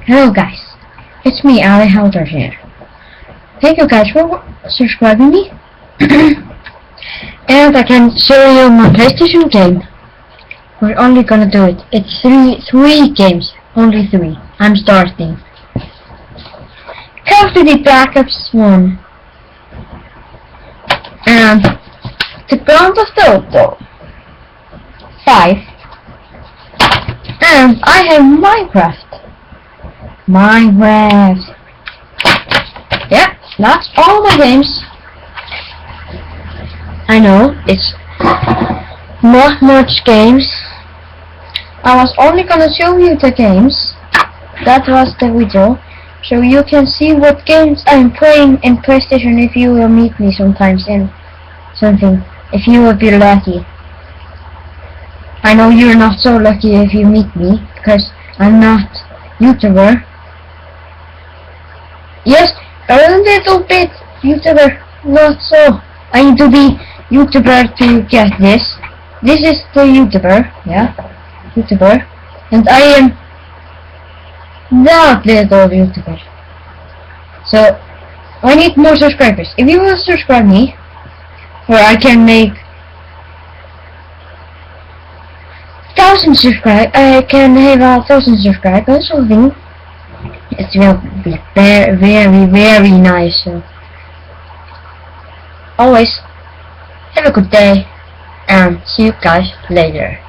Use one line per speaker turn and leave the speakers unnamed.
Hello guys, it's me, Ali Helder here. Thank you guys for subscribing me. And I can show you my PlayStation game. We're only gonna do it. It's three games, only three. I'm starting. Call of Duty Black Ops 1. And the Grand Theft Auto 5. And I have Minecraft. Yeah, that's all my games. I know, it's not much games. I was only gonna show you the games. That was the video. So you can see what games I'm playing in PlayStation if you will meet me sometimes in something. If you will be lucky. I know you're not so lucky if you meet me, because I'm not YouTuber. Yes, a little bit YouTuber, not so. I need to be YouTuber to get this. This is the YouTuber, yeah, YouTuber, and I am not little YouTuber. So I need more subscribers. If you will subscribe me, where I can make 1,000 subscribers, I can have 1,000 subscribers or something. It will be very nice. So always have a good day and see you guys later.